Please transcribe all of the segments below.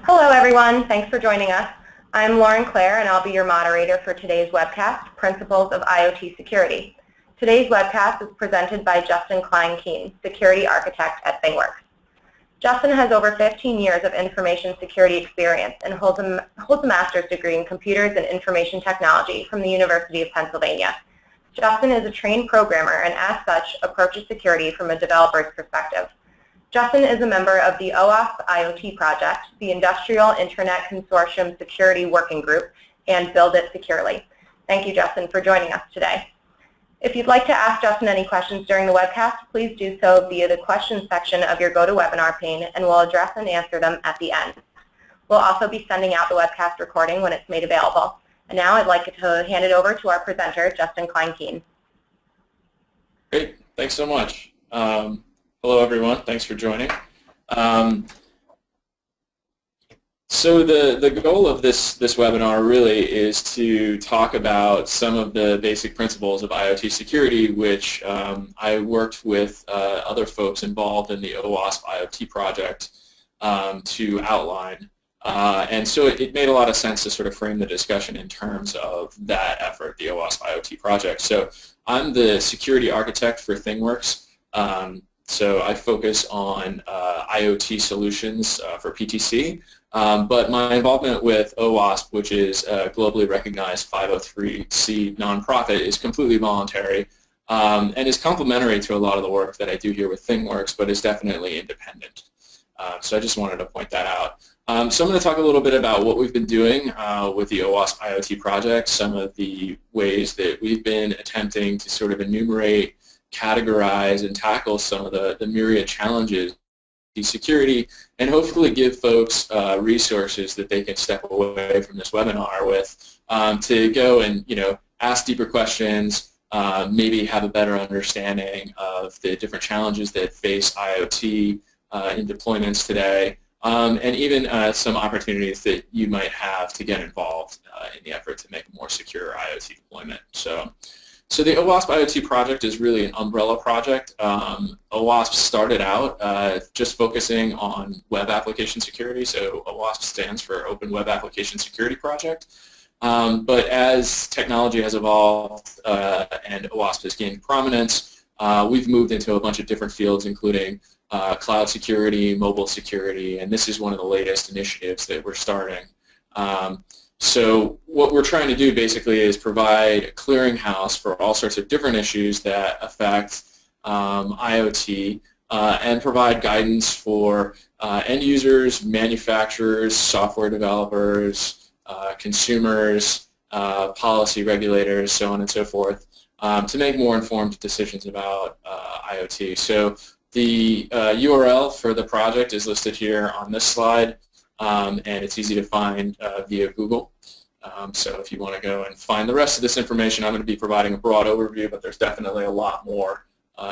Hello everyone, thanks for joining us. I'm Lauren Clare and I'll be your moderator for today's webcast, Principles of IoT Security. Today's webcast is presented by Klein Keane, Security Architect at ThingWorx. Justin has over 15 years of information security experience and holds a master's degree in computers and information technology from the University of Pennsylvania. Justin is a trained programmer and as such approaches security from a developer's perspective. Justin is a member of the IoT IoT Project, the Industrial Internet Consortium Security Working Group, and Build It Securely. Thank you, Justin, for joining us today. If you'd like to ask Justin any questions during the webcast, please do so via the questions section of your GoToWebinar pane, and we'll address and answer them at the end. We'll also be sending out the webcast recording when it's made available. And now I'd like to hand it over to our presenter, Klein Keane. Great, thanks so much. Hello everyone, thanks for joining. So the goal of this webinar really is to talk about some of the basic principles of IoT security, which I worked with other folks involved in the IoT IoT project to outline. And so it made a lot of sense to sort of frame the discussion in terms of that effort, the IoT IoT project. So I'm the security architect for ThingWorx. So I focus on IoT solutions for PTC, but my involvement with OWASP, which is a globally recognized 503c nonprofit, is completely voluntary and is complementary to a lot of the work that I do here with ThingWorx, but is definitely independent. So I just wanted to point that out. So I'm going to talk a little bit about what we've been doing with the IoT IoT project, some of the ways that we've been attempting to sort of enumerate, categorize, and tackle some of the myriad challenges in security, and hopefully give folks resources that they can step away from this webinar with to go and ask deeper questions, maybe have a better understanding of the different challenges that face IoT in deployments today, and even some opportunities that you might have to get involved in the effort to make a more secure IoT deployment. So the OWASP IoT project is really an umbrella project. OWASP started out just focusing on web application security, so OWASP stands for Open Web Application Security Project. But as technology has evolved and OWASP has gained prominence, we've moved into a bunch of different fields, including cloud security, mobile security, and this is one of the latest initiatives that we're starting. So what we're trying to do basically is provide a clearinghouse for all sorts of different issues that affect IoT and provide guidance for end users, manufacturers, software developers, consumers, policy regulators, so on and so forth, to make more informed decisions about IoT. So the URL for the project is listed here on this slide. And it's easy to find via Google. So if you want to go and find the rest of this information, I'm going to be providing a broad overview, but there's definitely a lot more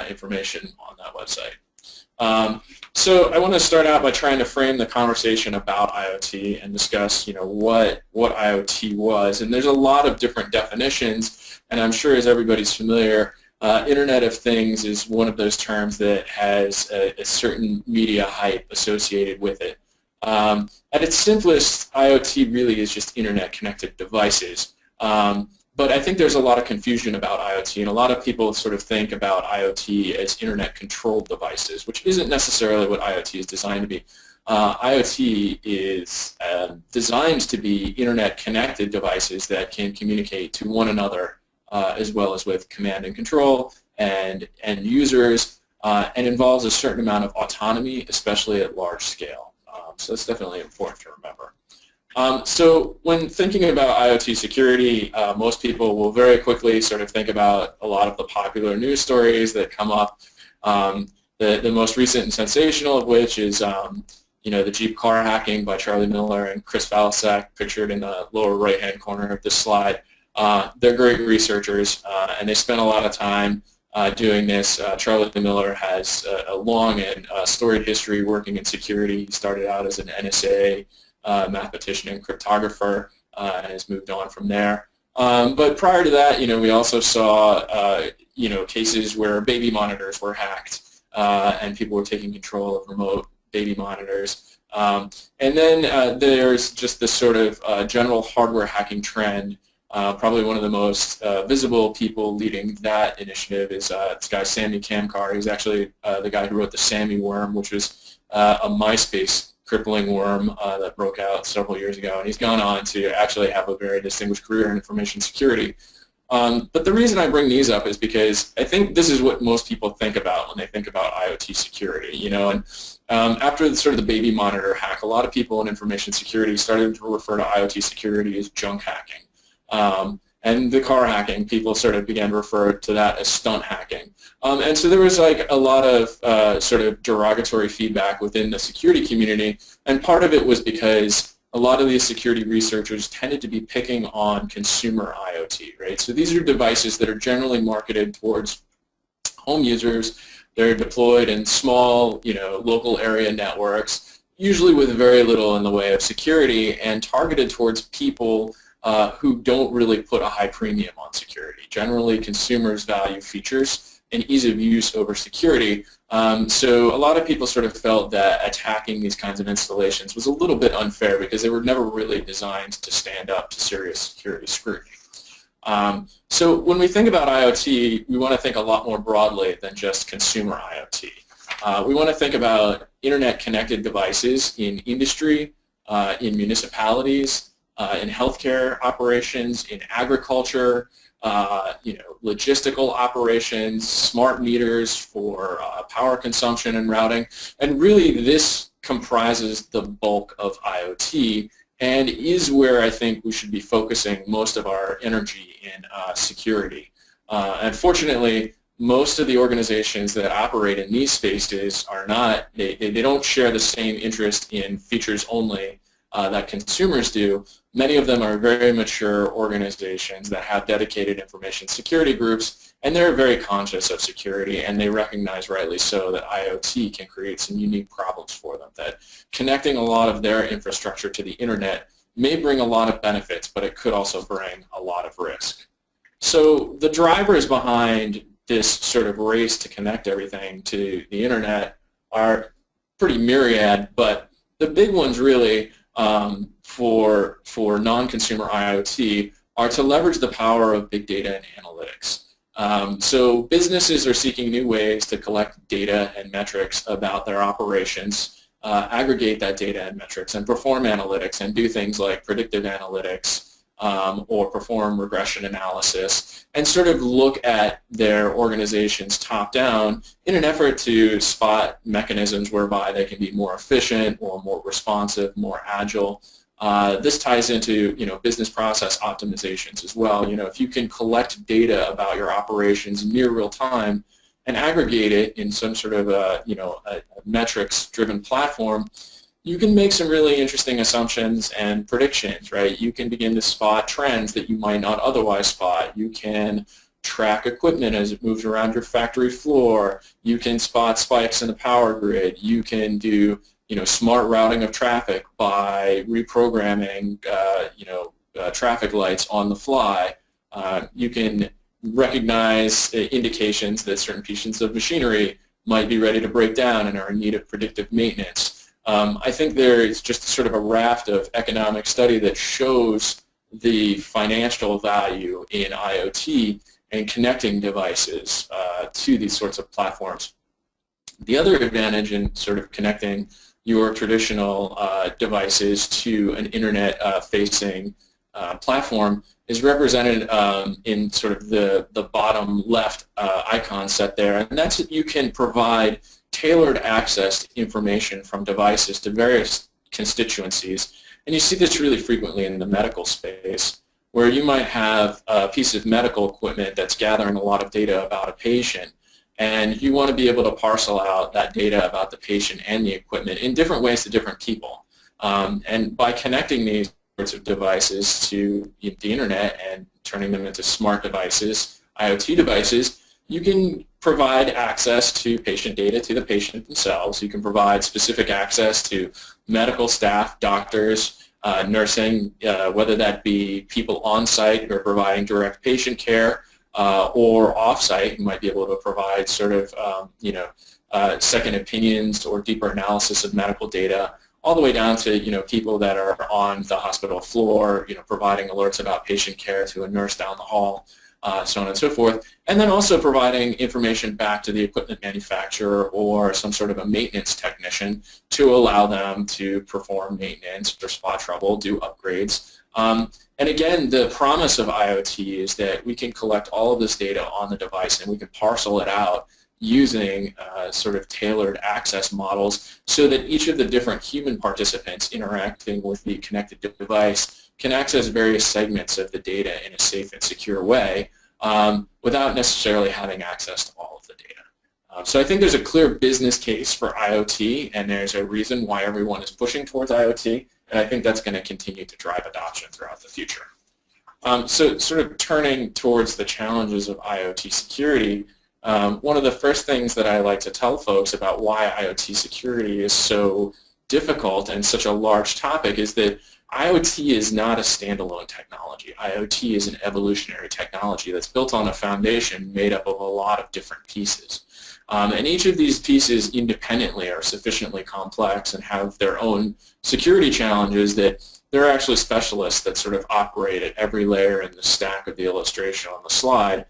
information on that website. So I want to start out by trying to frame the conversation about IoT and discuss, what IoT was. And there's a lot of different definitions, and I'm sure as everybody's familiar, Internet of Things is one of those terms that has a certain media hype associated with it. At its simplest, IoT really is just internet-connected devices. But I think there's a lot of confusion about IoT, and a lot of people sort of think about IoT as internet-controlled devices, which isn't necessarily what IoT is designed to be. IoT is designed to be internet-connected devices that can communicate to one another, as well as with command and control and end users, and involves a certain amount of autonomy, especially at large scale. So it's definitely important to remember. So when thinking about IoT security, most people will very quickly sort of think about a lot of the popular news stories that come up. The most recent and sensational of which is the Jeep car hacking by Charlie Miller and Chris Valasek, pictured in the lower right-hand corner of this slide. They're great researchers, and they spend a lot of time doing this. Charlie Miller has a long and storied history working in security. He started out as an NSA mathematician and cryptographer and has moved on from there. But prior to that, we also saw, cases where baby monitors were hacked and people were taking control of remote baby monitors. And then there's just this sort of general hardware hacking trend. Probably one of the most visible people leading that initiative is this guy, Sami Kamkar. He's actually the guy who wrote the Sami worm, which was a MySpace crippling worm that broke out several years ago. And he's gone on to actually have a very distinguished career in information security. But the reason I bring these up is because I think this is what most people think about when they think about IoT security. You know, and after sort of the baby monitor hack, a lot of people in information security started to refer to IoT security as junk hacking. And the car hacking, people sort of began to refer to that as stunt hacking. And so there was like a lot of sort of derogatory feedback within the security community, and part of it was because a lot of these security researchers tended to be picking on consumer IoT, right? So these are devices that are generally marketed towards home users. They're deployed in small, you know, local area networks, usually with very little in the way of security, and targeted towards people who don't really put a high premium on security. Generally, consumers value features and ease of use over security. So a lot of people sort of felt that attacking these kinds of installations was a little bit unfair because they were never really designed to stand up to serious security scrutiny. So when we think about IoT, we want to think a lot more broadly than just consumer IoT. We want to think about internet-connected devices in industry, in municipalities, in healthcare operations, in agriculture, you know, logistical operations, smart meters for power consumption and routing, and really this comprises the bulk of IoT and is where I think we should be focusing most of our energy in security. Unfortunately, most of the organizations that operate in these spaces are not, they don't share the same interest in features only that consumers do. Many of them are very mature organizations that have dedicated information security groups, and they're very conscious of security, and they recognize, rightly so, that IoT can create some unique problems for them, that connecting a lot of their infrastructure to the internet may bring a lot of benefits, but it could also bring a lot of risk. So the drivers behind this sort of race to connect everything to the internet are pretty myriad, but the big ones really for non-consumer IoT are to leverage the power of big data and analytics. So businesses are seeking new ways to collect data and metrics about their operations, aggregate that data and metrics, and perform analytics and do things like predictive analytics or perform regression analysis and sort of look at their organizations top-down in an effort to spot mechanisms whereby they can be more efficient or more responsive, more agile. This ties into, you know, business process optimizations as well. You know, if you can collect data about your operations near real time and aggregate it in some sort of a, you know, a metrics-driven platform, you can make some really interesting assumptions and predictions, right? You can begin to spot trends that you might not otherwise spot. You can track equipment as it moves around your factory floor. You can spot spikes in the power grid. You can do, you know, smart routing of traffic by reprogramming, you know, traffic lights on the fly. You can recognize indications that certain pieces of machinery might be ready to break down and are in need of predictive maintenance. I think there is just sort of a raft of economic study that shows the financial value in IoT and connecting devices to these sorts of platforms. The other advantage in sort of connecting your traditional devices to an internet-facing platform is represented in sort of the bottom left icon set there, and that's that you can provide tailored access to information from devices to various constituencies. And you see this really frequently in the medical space, where you might have a piece of medical equipment that's gathering a lot of data about a patient, and you want to be able to parcel out that data about the patient and the equipment in different ways to different people. And by connecting these sorts of devices to the internet and turning them into smart devices, IoT devices, you can provide access to patient data to the patient themselves. You can provide specific access to medical staff, doctors, nursing, whether that be people on-site who are providing direct patient care or off-site who might be able to provide sort of, you know, second opinions or deeper analysis of medical data, all the way down to people that are on the hospital floor, providing alerts about patient care to a nurse down the hall, so on and so forth, and then also providing information back to the equipment manufacturer or some sort of a maintenance technician to allow them to perform maintenance or spot trouble, do upgrades. And again, the promise of IoT is that we can collect all of this data on the device and we can parcel it out using sort of tailored access models so that each of the different human participants interacting with the connected device can access various segments of the data in a safe and secure way without necessarily having access to all of the data. So I think there's a clear business case for IoT, and there's a reason why everyone is pushing towards IoT, and I think that's going to continue to drive adoption throughout the future. So sort of turning towards the challenges of IoT security, one of the first things that I like to tell folks about why IoT security is so difficult and such a large topic is that IoT is not a standalone technology. IoT is an evolutionary technology that's built on a foundation made up of a lot of different pieces. And each of these pieces independently are sufficiently complex and have their own security challenges that there are actually specialists that sort of operate at every layer in the stack of the illustration on the slide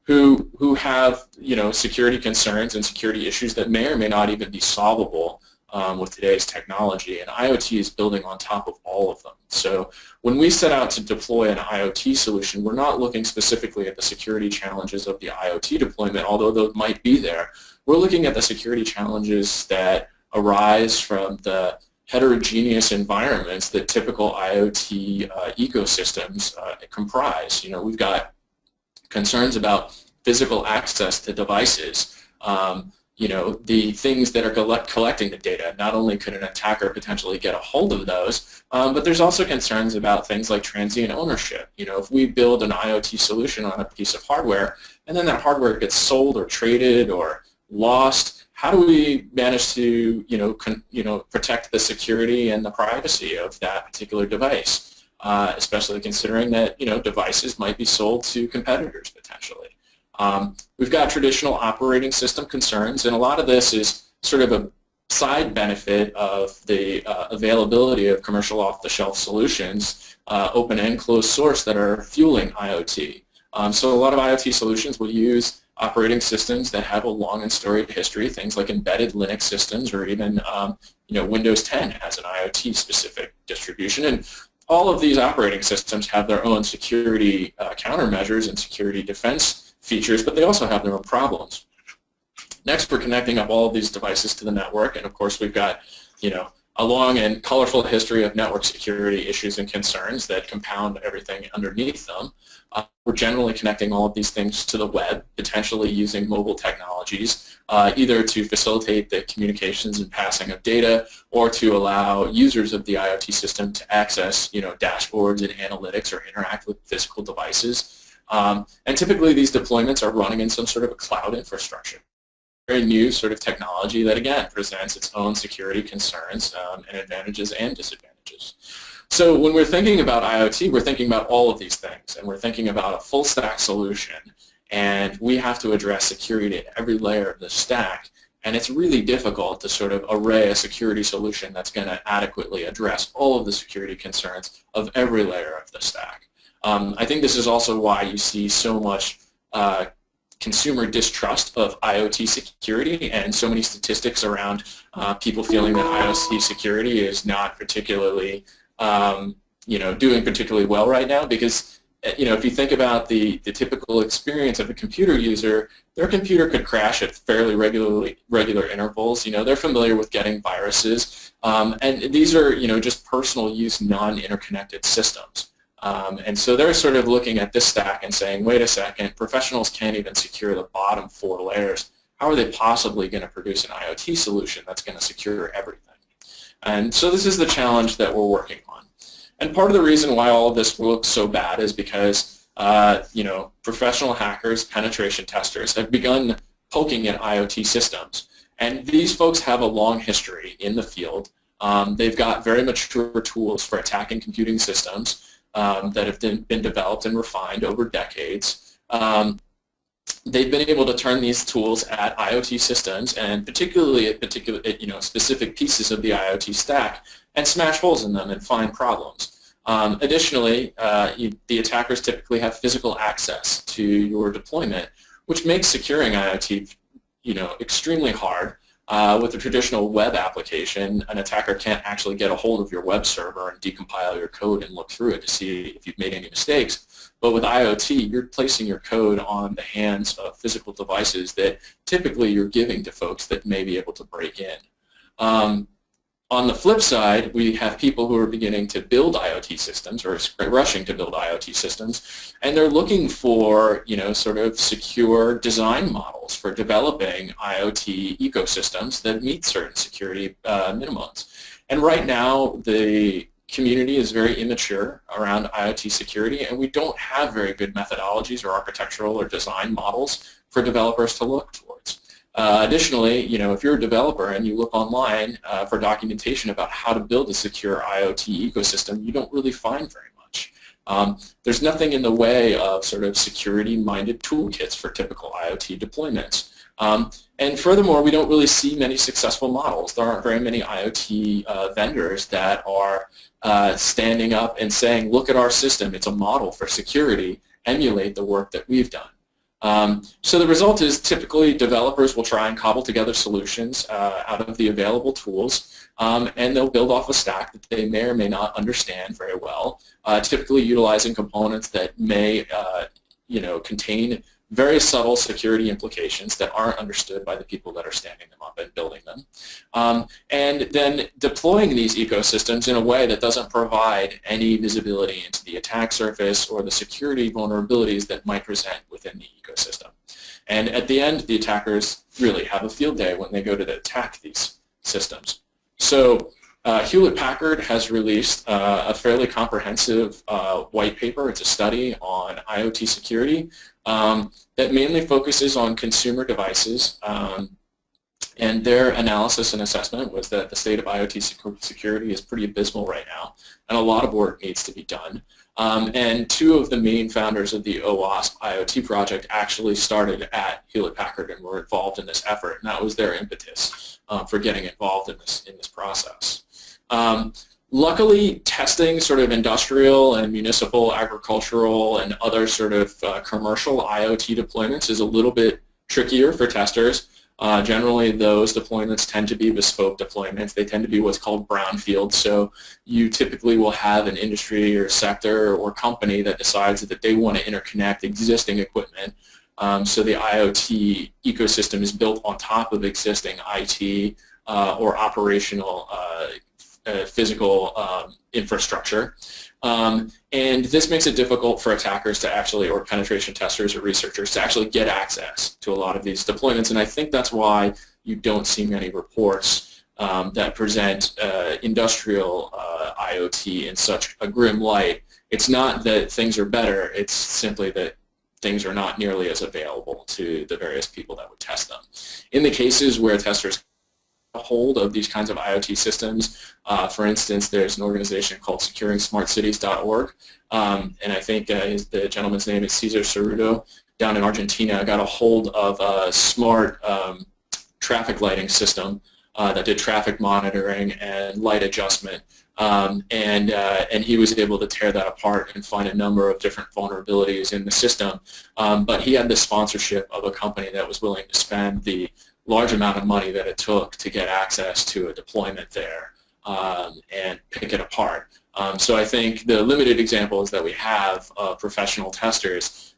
who have security concerns and security issues that may or may not even be solvable with today's technology, and IoT is building on top of all of them. So when we set out to deploy an IoT solution, we're not looking specifically at the security challenges of the IoT deployment, although those might be there. We're looking at the security challenges that arise from the heterogeneous environments that typical IoT ecosystems comprise. We've got concerns about physical access to devices. The things that are collecting the data. Not only could an attacker potentially get a hold of those, but there's also concerns about things like transient ownership. If we build an IoT solution on a piece of hardware and then that hardware gets sold or traded or lost, how do we manage to protect the security and the privacy of that particular device, especially considering that devices might be sold to competitors potentially. We've got traditional operating system concerns, and a lot of this is sort of a side benefit of the availability of commercial off-the-shelf solutions, open and closed source, that are fueling IoT. So a lot of IoT solutions will use operating systems that have a long and storied history, things like embedded Linux systems, or even Windows 10 has an IoT-specific distribution. And all of these operating systems have their own security countermeasures and security defense features, but they also have their own problems. Next, we're connecting up all of these devices to the network, and of course we've got a long and colorful history of network security issues and concerns that compound everything underneath them. We're generally connecting all of these things to the web, potentially using mobile technologies, either to facilitate the communications and passing of data, or to allow users of the IoT system to access dashboards and analytics or interact with physical devices. And typically these deployments are running in some sort of a cloud infrastructure. Very new sort of technology that, again, presents its own security concerns and advantages and disadvantages. So when we're thinking about IoT, we're thinking about all of these things, and we're thinking about a full stack solution, and we have to address security at every layer of the stack, and it's really difficult to sort of array a security solution that's going to adequately address all of the security concerns of every layer of the stack. I think this is also why you see so much consumer distrust of IoT security and so many statistics around people feeling that IoT security is not particularly, doing particularly well right now, because if you think about the typical experience of a computer user, their computer could crash at fairly regular intervals. They're familiar with getting viruses, and these are just personal use, non-interconnected systems. And so they're sort of looking at this stack and saying, wait a second, professionals can't even secure the bottom 4 layers. How are they possibly going to produce an IoT solution that's going to secure everything? And so this is the challenge that we're working on. And part of the reason why all of this looks so bad is because professional hackers, penetration testers, have begun poking at IoT systems. And these folks have a long history in the field. They've got very mature tools for attacking computing systems that have been developed and refined over decades. they've been able to turn these tools at IoT systems, and particularly at specific pieces of the IoT stack, and smash holes in them and find problems. Additionally, the attackers typically have physical access to your deployment, which makes securing IoT extremely hard. With a traditional web application, an attacker can't actually get a hold of your web server and decompile your code and look through it to see if you've made any mistakes. But with IoT, you're placing your code on the hands of physical devices that typically you're giving to folks that may be able to break in. On the flip side, we have people who are beginning to build IoT systems, or rushing to build IoT systems, and they're looking for, sort of secure design models for developing IoT ecosystems that meet certain security minimums. And right now, the community is very immature around IoT security, and we don't have very good methodologies or architectural or design models for developers to look towards. Additionally, if you're a developer and you look online for documentation about how to build a secure IoT ecosystem, you don't really find very much. There's nothing in the way of sort of security-minded toolkits for typical IoT deployments. And furthermore, we don't really see many successful models. There aren't very many IoT vendors that are standing up and saying, look at our system, it's a model for security, emulate the work that we've done. So the result is typically developers will try and cobble together solutions out of the available tools, and they'll build off a stack that they may or may not understand very well, typically utilizing components that may contain very subtle security implications that aren't understood by the people that are standing them up and building them, and then deploying these ecosystems in a way that doesn't provide any visibility into the attack surface or the security vulnerabilities that might present within the ecosystem. And at the end, the attackers really have a field day when they go to attack these systems. So Hewlett-Packard has released a fairly comprehensive white paper. It's a study on IoT security that mainly focuses on consumer devices, and their analysis and assessment was that the state of IoT security is pretty abysmal right now, and a lot of work needs to be done. And two of the main founders of the OWASP IoT project actually started at Hewlett-Packard and were involved in this effort, and that was their impetus for getting involved in this process. Luckily, testing sort of industrial and municipal, agricultural, and other sort of commercial IoT deployments is a little bit trickier for testers. Generally, those deployments tend to be bespoke deployments. They tend to be what's called brownfield. So you typically will have an industry or sector or company that decides that they want to interconnect existing equipment. So the IoT ecosystem is built on top of existing IT or operational physical infrastructure. And this makes it difficult for attackers to actually, or penetration testers or researchers, to actually get access to a lot of these deployments. And I think that's why you don't see many reports that present industrial IoT in such a grim light. It's not that things are better, it's simply that things are not nearly as available to the various people that would test them. In the cases where testers hold of these kinds of IoT systems. For instance, there's an organization called securingsmartcities.org, and I think the gentleman's name is Cesar Cerruto down in Argentina, got a hold of a smart traffic lighting system that did traffic monitoring and light adjustment, and he was able to tear that apart and find a number of different vulnerabilities in the system, but he had the sponsorship of a company that was willing to spend the large amount of money that it took to get access to a deployment there and pick it apart. So I think the limited examples that we have of professional testers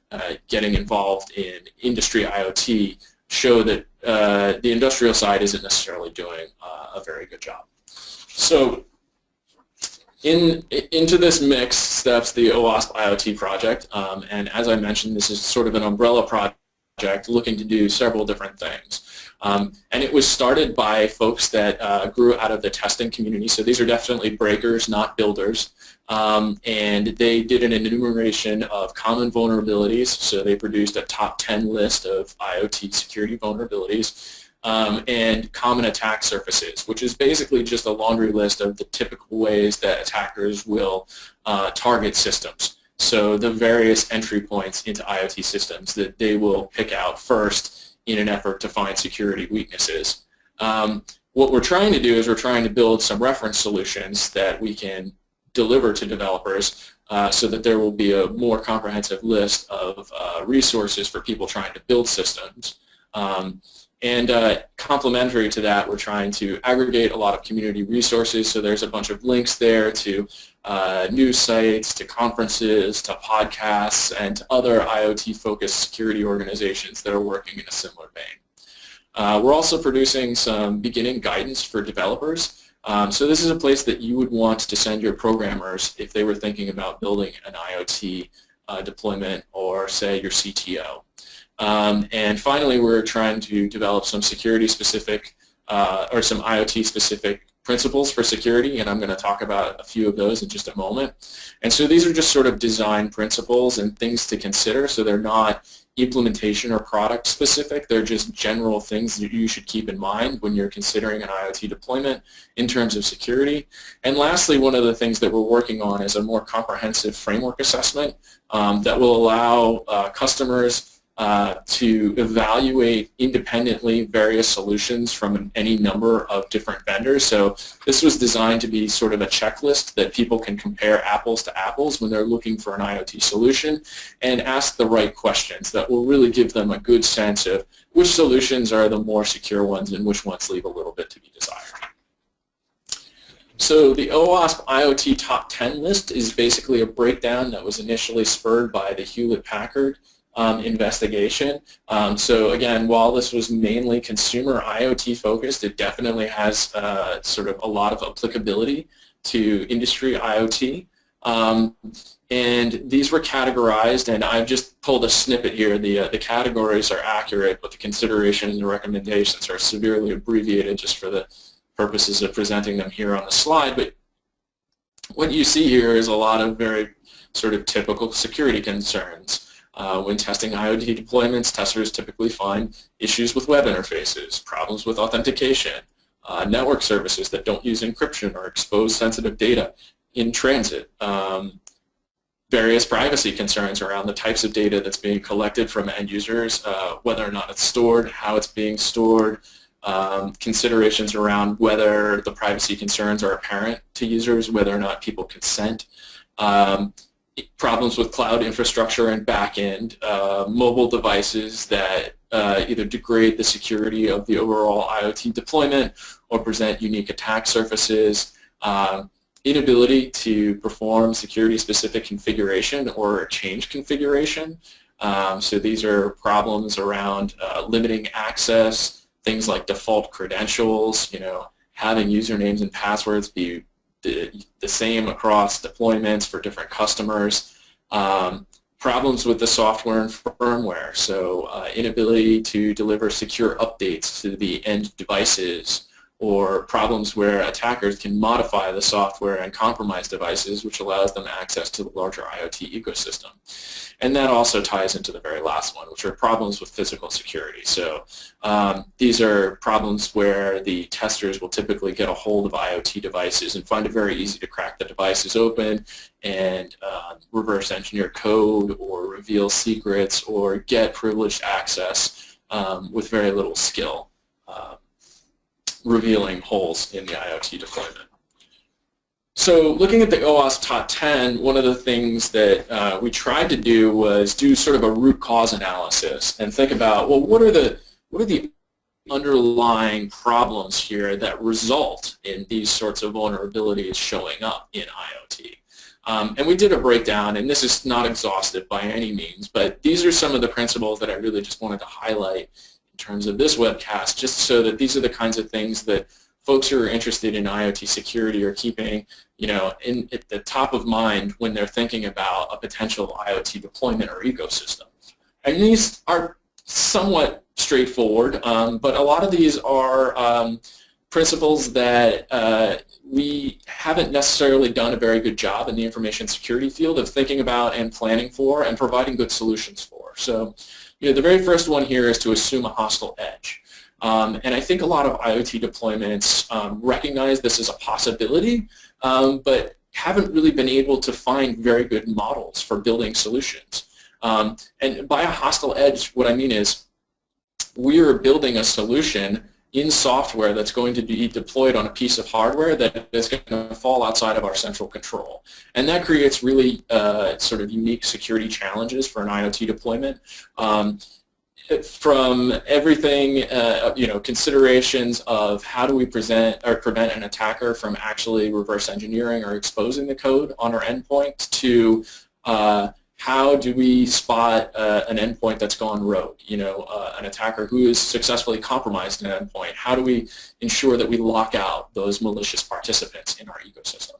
getting involved in industry IoT show that the industrial side isn't necessarily doing a very good job. So into this mix steps the OWASP IoT project, and as I mentioned, this is sort of an umbrella project looking to do several different things. And it was started by folks that grew out of the testing community, so these are definitely breakers, not builders, and they did an enumeration of common vulnerabilities, so they produced a top 10 list of IoT security vulnerabilities, and common attack surfaces, which is basically just a laundry list of the typical ways that attackers will target systems. So the various entry points into IoT systems that they will pick out first in an effort to find security weaknesses. What we're trying to do is we're trying to build some reference solutions that we can deliver to developers so that there will be a more comprehensive list of resources for people trying to build systems. Complementary to that, we're trying to aggregate a lot of community resources, so there's a bunch of links there to news sites, to conferences, to podcasts, and to other IoT-focused security organizations that are working in a similar vein. We're also producing some beginning guidance for developers. So this is a place that you would want to send your programmers if they were thinking about building an IoT deployment, or say your CTO. And finally, we're trying to develop some security-specific or some IoT-specific principles for security, and I'm going to talk about a few of those in just a moment. And so these are just sort of design principles and things to consider, so they're not implementation or product specific. They're just general things that you should keep in mind when you're considering an IoT deployment in terms of security. And lastly, one of the things that we're working on is a more comprehensive framework assessment that will allow customers to evaluate independently various solutions from any number of different vendors. So this was designed to be sort of a checklist that people can compare apples to apples when they're looking for an IoT solution and ask the right questions that will really give them a good sense of which solutions are the more secure ones and which ones leave a little bit to be desired. So the OWASP IoT Top 10 list is basically a breakdown that was initially spurred by the Hewlett-Packard investigation. So again, while this was mainly consumer IoT focused, it definitely has sort of a lot of applicability to industry IoT. And these were categorized, and I've just pulled a snippet here. The categories are accurate, but the considerations and the recommendations are severely abbreviated just for the purposes of presenting them here on the slide. But what you see here is a lot of very sort of typical security concerns. When testing IoT deployments, testers typically find issues with web interfaces, problems with authentication, network services that don't use encryption or expose sensitive data in transit, various privacy concerns around the types of data that's being collected from end users, whether or not it's stored, how it's being stored, considerations around whether the privacy concerns are apparent to users, whether or not people consent, problems with cloud infrastructure and backend, mobile devices that either degrade the security of the overall IoT deployment or present unique attack surfaces, inability to perform security-specific configuration or change configuration. So these are problems around limiting access, things like default credentials, having usernames and passwords be the same across deployments for different customers, problems with the software and firmware, so inability to deliver secure updates to the end devices, or problems where attackers can modify the software and compromise devices, which allows them access to the larger IoT ecosystem. And that also ties into the very last one, which are problems with physical security. So these are problems where the testers will typically get a hold of IoT devices and find it very easy to crack the devices open and reverse engineer code or reveal secrets or get privileged access with very little skill, revealing holes in the IoT deployment. So looking at the OWASP Top 10, one of the things that we tried to do was do sort of a root cause analysis and think about, well, what are the underlying problems here that result in these sorts of vulnerabilities showing up in IoT? And we did a breakdown, and this is not exhaustive by any means, but these are some of the principles that I really just wanted to highlight in terms of this webcast, just so that these are the kinds of things that folks who are interested in IoT security are keeping, at the top of mind when they're thinking about a potential IoT deployment or ecosystem. And these are somewhat straightforward, but a lot of these are principles that we haven't necessarily done a very good job in the information security field of thinking about and planning for and providing good solutions for. So, the very first one here is to assume a hostile edge. And I think a lot of IoT deployments recognize this as a possibility, but haven't really been able to find very good models for building solutions. And by a hostile edge, what I mean is we are building a solution in software that's going to be deployed on a piece of hardware that is going to fall outside of our central control. And that creates really sort of unique security challenges for an IoT deployment. From everything, considerations of how do we prevent an attacker from actually reverse engineering or exposing the code on our endpoint, to how do we spot an endpoint that's gone rogue, an attacker who has successfully compromised an endpoint. How do we ensure that we lock out those malicious participants in our ecosystem?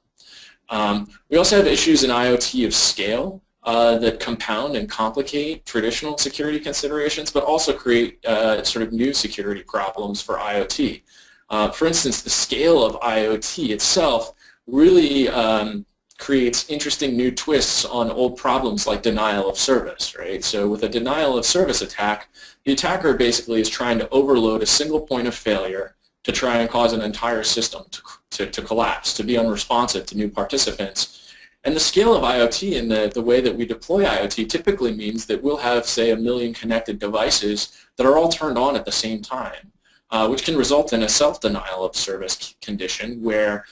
We also have issues in IoT of scale that compound and complicate traditional security considerations, but also create sort of new security problems for IoT. For instance, the scale of IoT itself really creates interesting new twists on old problems like denial of service, right? So with a denial of service attack, the attacker basically is trying to overload a single point of failure to try and cause an entire system to collapse, to be unresponsive to new participants. And the scale of IoT and the way that we deploy IoT typically means that we'll have, say, 1 million connected devices that are all turned on at the same time, which can result in a self-denial of service condition where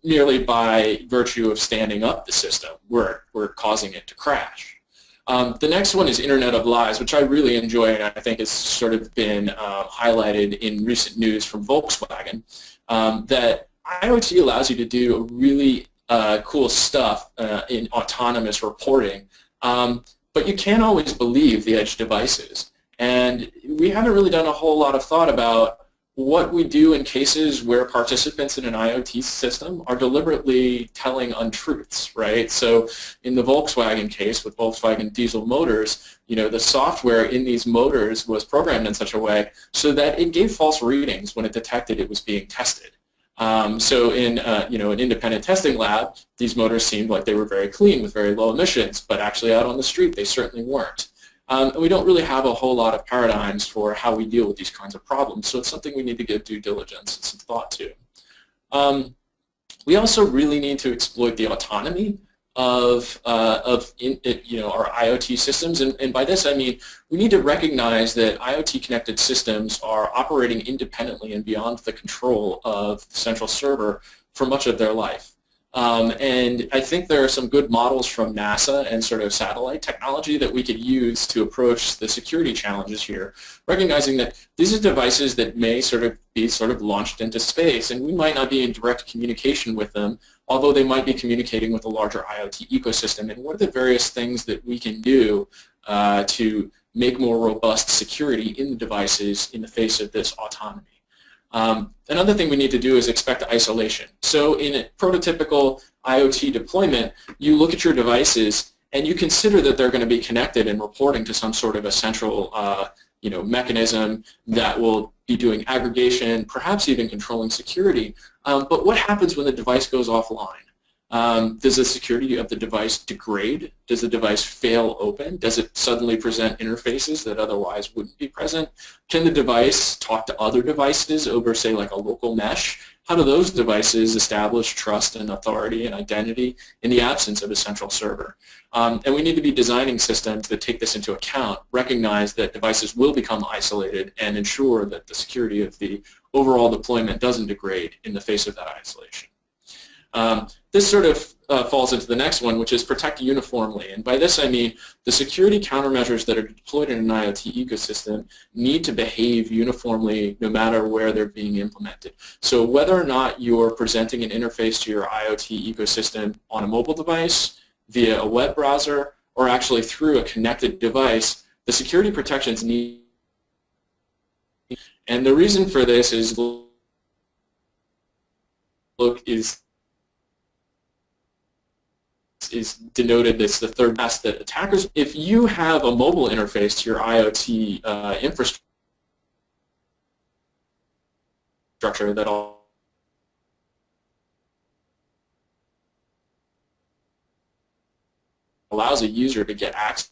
merely by virtue of standing up the system, we're causing it to crash. The next one is Internet of Lies, which I really enjoy and I think has sort of been highlighted in recent news from Volkswagen, that IoT allows you to do really cool stuff in autonomous reporting, but you can't always believe the edge devices. And we haven't really done a whole lot of thought about what we do in cases where participants in an IoT system are deliberately telling untruths, right? So in the Volkswagen case with Volkswagen diesel motors, the software in these motors was programmed in such a way so that it gave false readings when it detected it was being tested. So in an independent testing lab, these motors seemed like they were very clean with very low emissions, but actually out on the street they certainly weren't. And we don't really have a whole lot of paradigms for how we deal with these kinds of problems, so it's something we need to give due diligence and some thought to. We also really need to exploit the autonomy of our IoT systems, and by this I mean we need to recognize that IoT connected systems are operating independently and beyond the control of the central server for much of their life. And I think there are some good models from NASA and sort of satellite technology that we could use to approach the security challenges here, recognizing that these are devices that may be launched into space, and we might not be in direct communication with them, although they might be communicating with a larger IoT ecosystem. And what are the various things that we can do to make more robust security in the devices in the face of this autonomy? Another thing we need to do is expect isolation. So in a prototypical IoT deployment, you look at your devices and you consider that they're going to be connected and reporting to some sort of a central mechanism that will be doing aggregation, perhaps even controlling security. But what happens when the device goes offline? Does the security of the device degrade? Does the device fail open? Does it suddenly present interfaces that otherwise wouldn't be present? Can the device talk to other devices over, say, like a local mesh? How do those devices establish trust and authority and identity in the absence of a central server? And we need to be designing systems that take this into account, recognize that devices will become isolated, and ensure that the security of the overall deployment doesn't degrade in the face of that isolation. This sort of falls into the next one, which is protect uniformly. And by this I mean the security countermeasures that are deployed in an IoT ecosystem need to behave uniformly no matter where they're being implemented. So whether or not you're presenting an interface to your IoT ecosystem on a mobile device, via a web browser, or actually through a connected device, the security protections need. And the reason for this is denoted as the third pass that attackers, if you have a mobile interface to your IoT infrastructure that allows a user to get access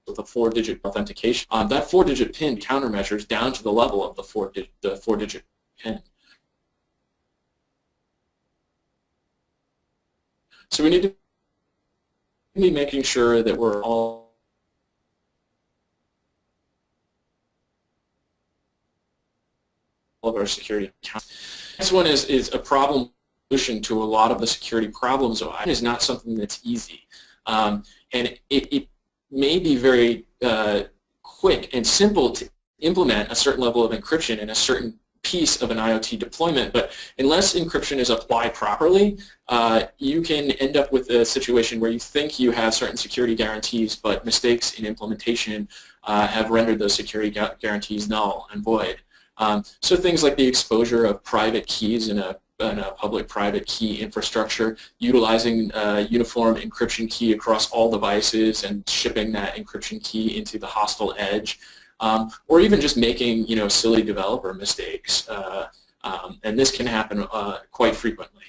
with a 4-digit authentication, that 4-digit PIN countermeasures down to the level of the 4-digit PIN. So we need to be making sure that we're all of our security. Next one is a problem solution to a lot of the security problems. So it is not something that's easy, and it may be very quick and simple to implement a certain level of encryption in a certain piece of an IoT deployment, but unless encryption is applied properly, you can end up with a situation where you think you have certain security guarantees, but mistakes in implementation have rendered those security guarantees null and void. So things like the exposure of private keys in a public-private key infrastructure, utilizing a uniform encryption key across all devices and shipping that encryption key into the hostile edge, or even just making silly developer mistakes, and this can happen quite frequently.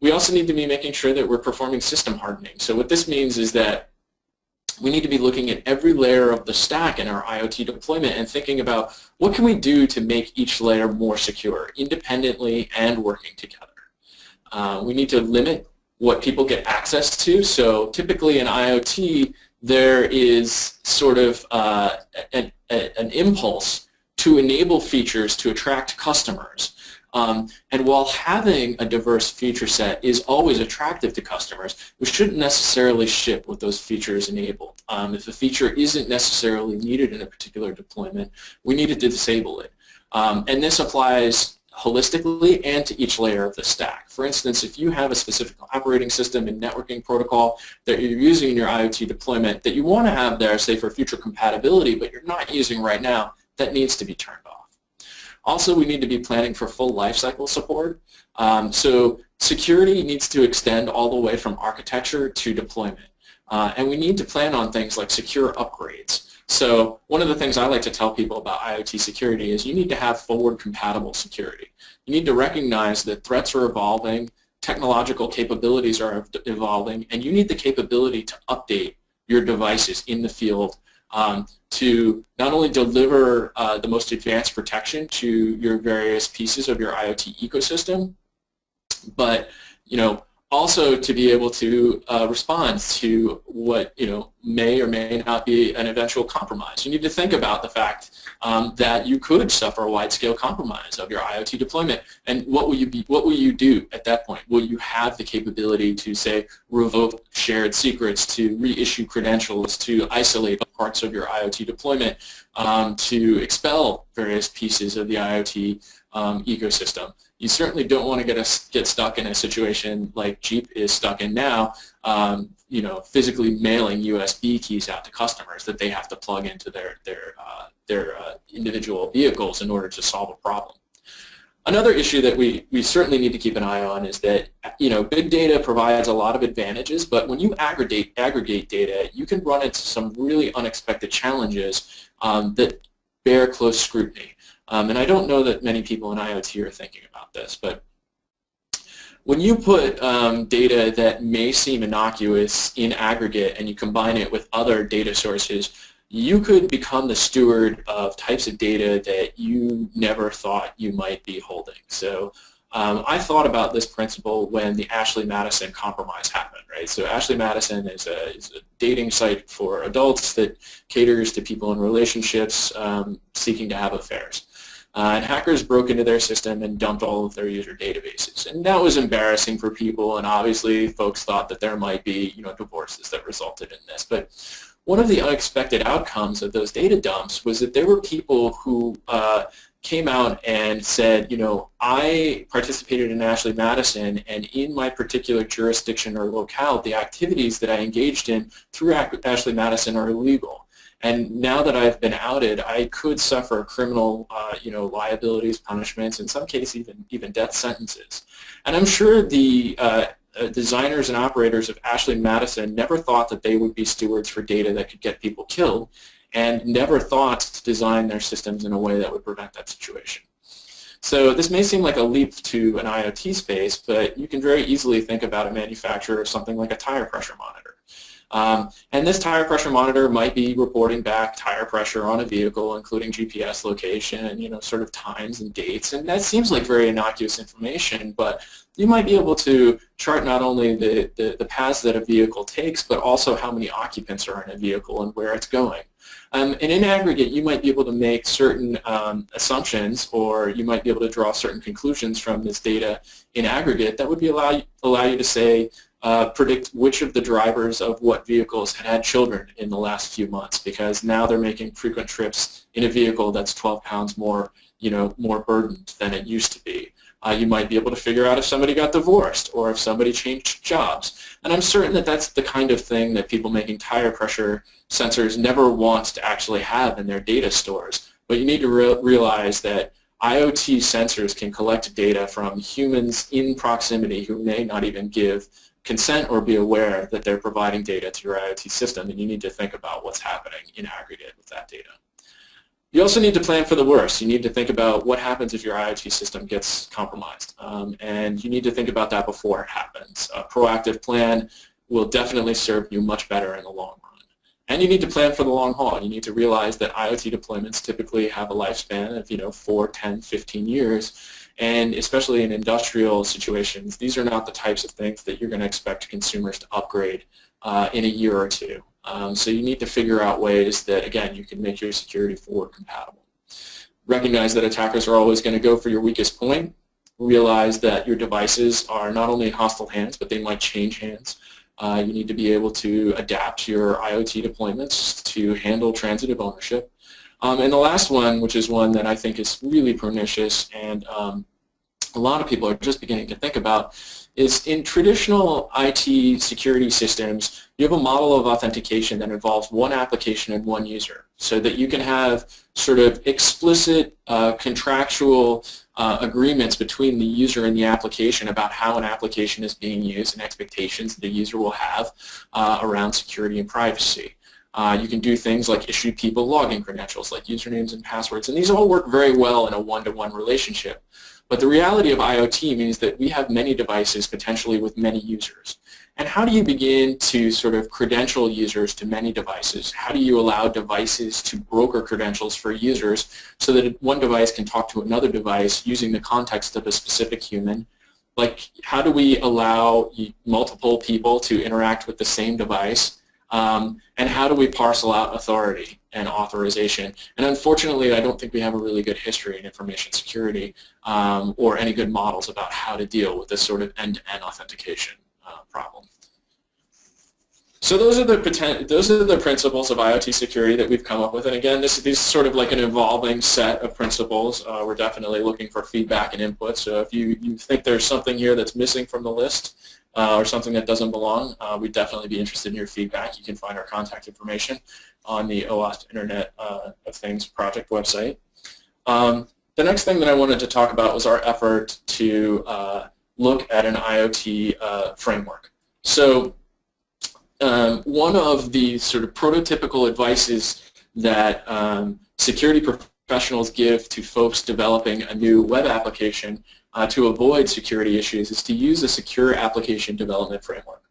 We also need to be making sure that we're performing system hardening. So what this means is that we need to be looking at every layer of the stack in our IoT deployment and thinking about what can we do to make each layer more secure, independently and working together. We need to limit what people get access to. So typically in IoT, there is sort of an impulse to enable features to attract customers. And while having a diverse feature set is always attractive to customers, we shouldn't necessarily ship with those features enabled. If a feature isn't necessarily needed in a particular deployment, we need to disable it. And this applies holistically and to each layer of the stack. For instance, if you have a specific operating system and networking protocol that you're using in your IoT deployment that you want to have there, say for future compatibility, but you're not using right now, that needs to be turned off. Also, we need to be planning for full lifecycle support. So security needs to extend all the way from architecture to deployment. And we need to plan on things like secure upgrades. So one of the things I like to tell people about IoT security is you need to have forward compatible security. You need to recognize that threats are evolving, technological capabilities are evolving, and you need the capability to update your devices in the field to not only deliver the most advanced protection to your various pieces of your IoT ecosystem, but also to be able to respond to what may or may not be an eventual compromise. You need to think about the fact that you could suffer a wide-scale compromise of your IoT deployment, and what will you do at that point? Will you have the capability to, say, revoke shared secrets, to reissue credentials, to isolate parts of your IoT deployment, to expel various pieces of the IoT ecosystem? You certainly don't want to get stuck in a situation like Jeep is stuck in now, physically mailing USB keys out to customers that they have to plug into their individual vehicles in order to solve a problem. Another issue that we certainly need to keep an eye on is that big data provides a lot of advantages, but when you aggregate data, you can run into some really unexpected challenges that bear close scrutiny. And I don't know that many people in IoT are thinking about this, but when you put data that may seem innocuous in aggregate and you combine it with other data sources, you could become the steward of types of data that you never thought you might be holding. So I thought about this principle when the Ashley Madison compromise happened, right? So Ashley Madison is a dating site for adults that caters to people in relationships seeking to have affairs. And hackers broke into their system and dumped all of their user databases. And that was embarrassing for people, and obviously folks thought that there might be divorces that resulted in this. But one of the unexpected outcomes of those data dumps was that there were people who came out and said, I participated in Ashley Madison, and in my particular jurisdiction or locale, the activities that I engaged in through Ashley Madison are illegal. And now that I've been outed, I could suffer criminal, liabilities, punishments, in some cases even death sentences. And I'm sure the designers and operators of Ashley Madison never thought that they would be stewards for data that could get people killed, and never thought to design their systems in a way that would prevent that situation. So this may seem like a leap to an IoT space, but you can very easily think about a manufacturer of something like a tire pressure monitor. And this tire pressure monitor might be reporting back tire pressure on a vehicle, including GPS location and sort of times and dates. And that seems like very innocuous information, but you might be able to chart not only the paths that a vehicle takes, but also how many occupants are in a vehicle and where it's going. And in aggregate, you might be able to make certain assumptions, or you might be able to draw certain conclusions from this data in aggregate that would allow you to say, predict which of the drivers of what vehicles had children in the last few months, because now they're making frequent trips in a vehicle that's 12 pounds more, more burdened than it used to be. You might be able to figure out if somebody got divorced or if somebody changed jobs. And I'm certain that that's the kind of thing that people making tire pressure sensors never want to actually have in their data stores. But you need to realize that IoT sensors can collect data from humans in proximity who may not even give consent or be aware that they're providing data to your IoT system, and you need to think about what's happening in aggregate with that data. You also need to plan for the worst. You need to think about what happens if your IoT system gets compromised, and you need to think about that before it happens. A proactive plan will definitely serve you much better in the long run. And you need to plan for the long haul. You need to realize that IoT deployments typically have a lifespan of 4, 10, 15 years, and especially in industrial situations, these are not the types of things that you're going to expect consumers to upgrade in a year or two. So you need to figure out ways that, again, you can make your security forward compatible. Recognize that attackers are always going to go for your weakest point. Realize that your devices are not only in hostile hands, but they might change hands. You need to be able to adapt your IoT deployments to handle transitive ownership. And the last one, which is one that I think is really pernicious and a lot of people are just beginning to think about, is in traditional IT security systems, you have a model of authentication that involves one application and one user, so that you can have sort of explicit contractual agreements between the user and the application about how an application is being used and expectations the user will have around security and privacy. You can do things like issue people login credentials, like usernames and passwords, and these all work very well in a one-to-one relationship. But the reality of IoT means that we have many devices potentially with many users. And how do you begin to sort of credential users to many devices? How do you allow devices to broker credentials for users so that one device can talk to another device using the context of a specific human? Like, how do we allow multiple people to interact with the same device? And how do we parcel out authority and authorization? And unfortunately, I don't think we have a really good history in information security or any good models about how to deal with this sort of end-to-end authentication problem. So those are the principles of IoT security that we've come up with. And again, this is sort of like an evolving set of principles. We're definitely looking for feedback and input. So if you think there's something here that's missing from the list, or something that doesn't belong, we'd definitely be interested in your feedback. You can find our contact information on the OWASP Internet of Things project website. The next thing that I wanted to talk about was our effort to look at an IoT framework. So one of the sort of prototypical advices that security professionals give to folks developing a new web application to avoid security issues is to use a secure application development framework.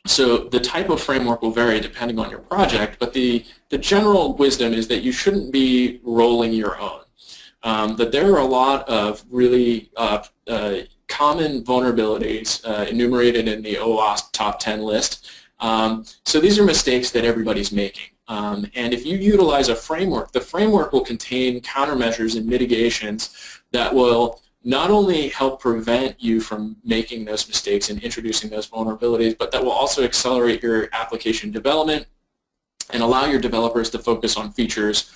So the type of framework will vary depending on your project, but the general wisdom is that you shouldn't be rolling your own. That there are a lot of really common vulnerabilities enumerated in the OWASP top 10 list. So these are mistakes that everybody's making. And if you utilize a framework, the framework will contain countermeasures and mitigations that will not only help prevent you from making those mistakes and introducing those vulnerabilities, but that will also accelerate your application development and allow your developers to focus on features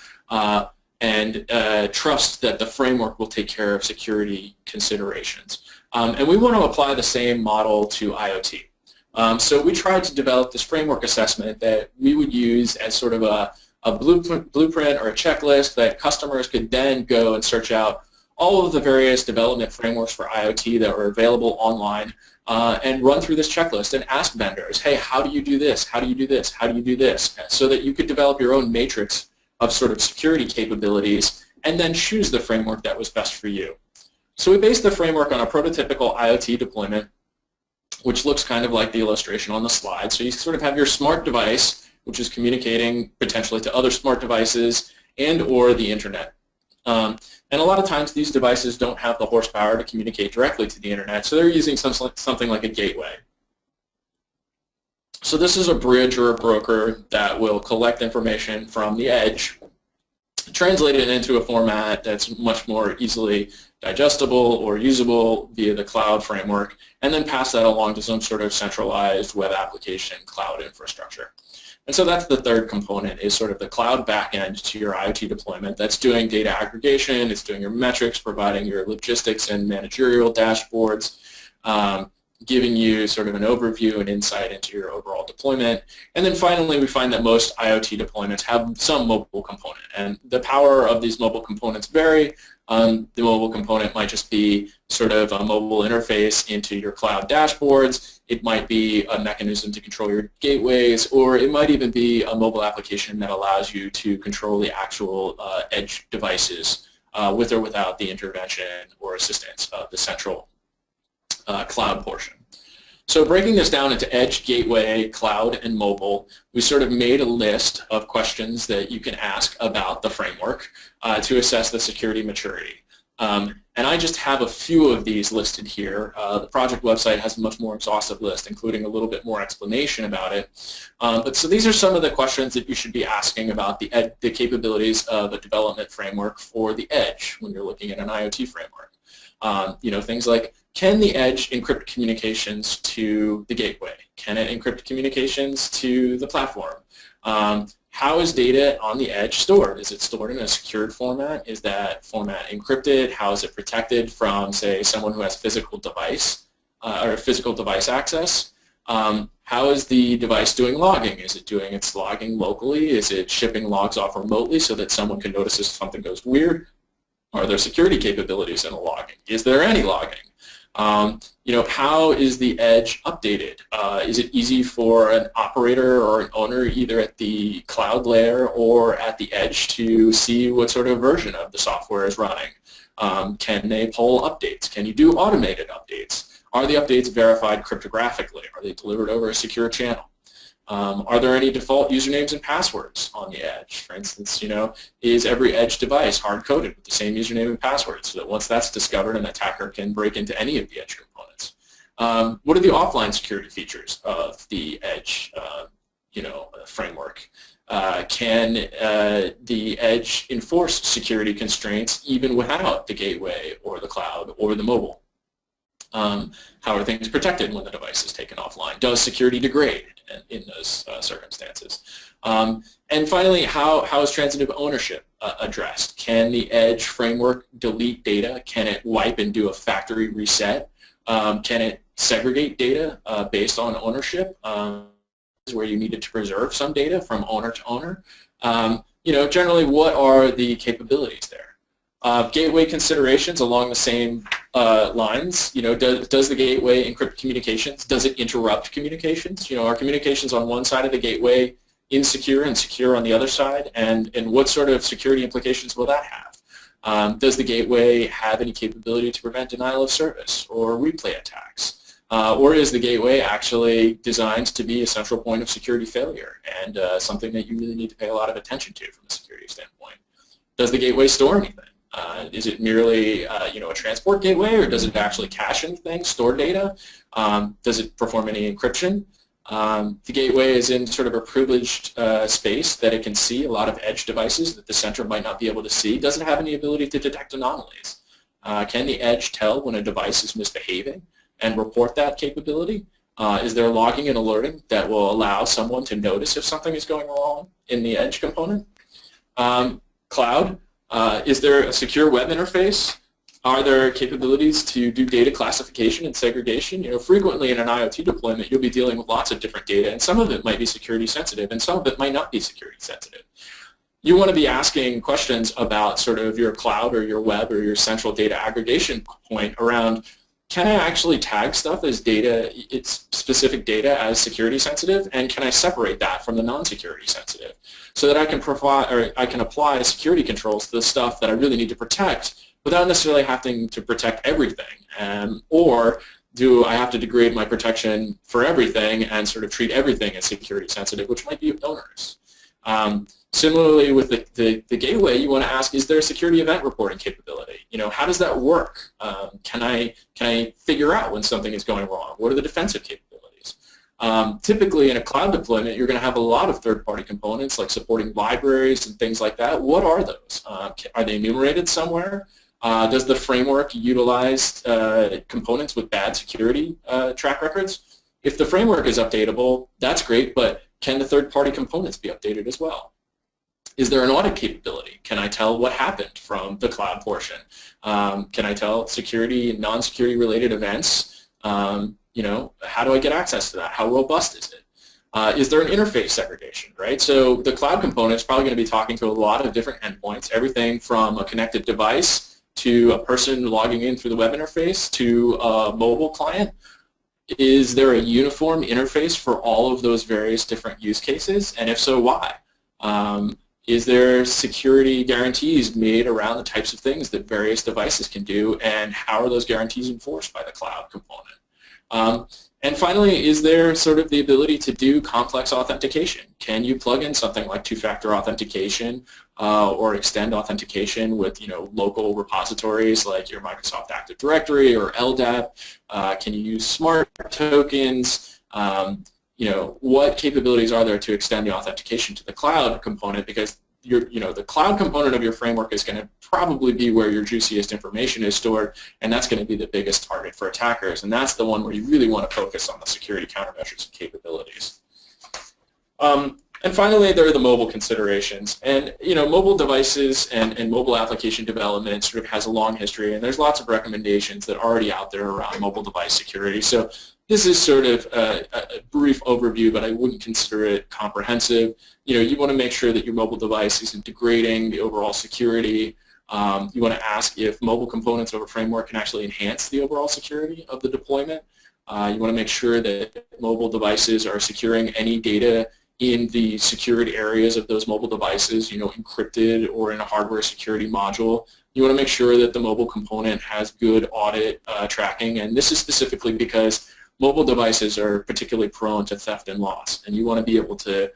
and trust that the framework will take care of security considerations. And we want to apply the same model to IoT. So we tried to develop this framework assessment that we would use as sort of a blueprint or a checklist that customers could then go and search out all of the various development frameworks for IoT that are available online and run through this checklist and ask vendors, hey, how do you do this? How do you do this? How do you do this? So that you could develop your own matrix of sort of security capabilities and then choose the framework that was best for you. So we based the framework on a prototypical IoT deployment, which looks kind of like the illustration on the slide. So you sort of have your smart device, which is communicating potentially to other smart devices and or the internet. And a lot of times these devices don't have the horsepower to communicate directly to the internet, so they're using something like a gateway. So this is a bridge or a broker that will collect information from the edge, translate it into a format that's much more easily digestible or usable via the cloud framework, and then pass that along to some sort of centralized web application cloud infrastructure. And so that's the third component, is sort of the cloud backend to your IoT deployment. That's doing data aggregation, it's doing your metrics, providing your logistics and managerial dashboards, giving you sort of an overview and insight into your overall deployment. And then finally, we find that most IoT deployments have some mobile component. And the power of these mobile components vary. The mobile component might just be sort of a mobile interface into your cloud dashboards. It might be a mechanism to control your gateways, or it might even be a mobile application that allows you to control the actual edge devices with or without the intervention or assistance of the central cloud portion. So breaking this down into edge, gateway, cloud, and mobile, we sort of made a list of questions that you can ask about the framework to assess the security maturity. And I just have a few of these listed here. The project website has a much more exhaustive list, including a little bit more explanation about it. But so these are some of the questions that you should be asking about the capabilities of a development framework for the edge when you're looking at an IoT framework. Things like, can the edge encrypt communications to the gateway? Can it encrypt communications to the platform? How is data on the edge stored? Is it stored in a secured format? Is that format encrypted? How is it protected from, say, someone who has physical device or physical device access? How is the device doing logging? Is it doing its logging locally? Is it shipping logs off remotely so that someone can notice if something goes weird? Are there security capabilities in the logging? Is there any logging? How is the edge updated? Is it easy for an operator or an owner either at the cloud layer or at the edge to see what sort of version of the software is running? Can they pull updates? Can you do automated updates? Are the updates verified cryptographically? Are they delivered over a secure channel? Are there any default usernames and passwords on the edge? For instance, is every edge device hard-coded with the same username and password so that once that's discovered, an attacker can break into any of the edge components? What are the offline security features of the edge framework? Can the edge enforce security constraints even without the gateway or the cloud or the mobile? How are things protected when the device is taken offline? Does security degrade in those circumstances? And finally, how is transitive ownership addressed? Can the edge framework delete data? Can it wipe and do a factory reset? Can it segregate data based on ownership? Where you needed to preserve some data from owner to owner? Generally, what are the capabilities there? Gateway considerations along the same lines. Does the gateway encrypt communications? Does it interrupt communications? Are communications on one side of the gateway insecure and secure on the other side? And what sort of security implications will that have? Does the gateway have any capability to prevent denial of service or replay attacks? Or is the gateway actually designed to be a central point of security failure and something that you really need to pay a lot of attention to from a security standpoint? Does the gateway store anything? Is it merely a transport gateway, or does it actually cache anything, store data? Does it perform any encryption? The gateway is in sort of a privileged space that it can see a lot of edge devices that the center might not be able to see. Does it have any ability to detect anomalies? Can the edge tell when a device is misbehaving and report that capability? Is there logging and alerting that will allow someone to notice if something is going wrong in the edge component? Cloud. Is there a secure web interface? Are there capabilities to do data classification and segregation? Frequently in an IoT deployment, you'll be dealing with lots of different data, and some of it might be security sensitive, and some of it might not be security sensitive. You want to be asking questions about sort of your cloud or your web or your central data aggregation point around, can I actually tag stuff as data, its specific data as security sensitive, and can I separate that from the non-security sensitive so that I can provide, or I can apply security controls to the stuff that I really need to protect without necessarily having to protect everything? Or do I have to degrade my protection for everything and sort of treat everything as security sensitive, which might be onerous? Similarly, with the gateway, you want to ask, is there a security event reporting capability? How does that work? Can I figure out when something is going wrong? What are the defensive capabilities? Typically, in a cloud deployment, you're going to have a lot of third-party components, like supporting libraries and things like that. What are those? Are they enumerated somewhere? Does the framework utilize components with bad security track records? If the framework is updatable, that's great, but can the third-party components be updated as well? Is there an audit capability? Can I tell what happened from the cloud portion? Can I tell security and non-security related events? How do I get access to that? How robust is it? Is there an interface segregation, right? So the cloud component is probably going to be talking to a lot of different endpoints, everything from a connected device to a person logging in through the web interface to a mobile client. Is there a uniform interface for all of those various different use cases? And if so, why? Is there security guarantees made around the types of things that various devices can do, and how are those guarantees enforced by the cloud component? And finally, is there sort of the ability to do complex authentication? Can you plug in something like two-factor authentication or extend authentication with local repositories like your Microsoft Active Directory or LDAP? Can you use smart tokens? What capabilities are there to extend the authentication to the cloud component? Because the cloud component of your framework is going to probably be where your juiciest information is stored, and that's going to be the biggest target for attackers, and that's the one where you really want to focus on the security countermeasures and capabilities. And finally, there are the mobile considerations. And mobile devices and mobile application development sort of has a long history, and there's lots of recommendations that are already out there around mobile device security. So this is sort of a brief overview, but I wouldn't consider it comprehensive. You want to make sure that your mobile device isn't degrading the overall security. You want to ask if mobile components of a framework can actually enhance the overall security of the deployment. You want to make sure that mobile devices are securing any data in the secured areas of those mobile devices, encrypted or in a hardware security module. You want to make sure that the mobile component has good audit tracking, and this is specifically because mobile devices are particularly prone to theft and loss, and you want to be able to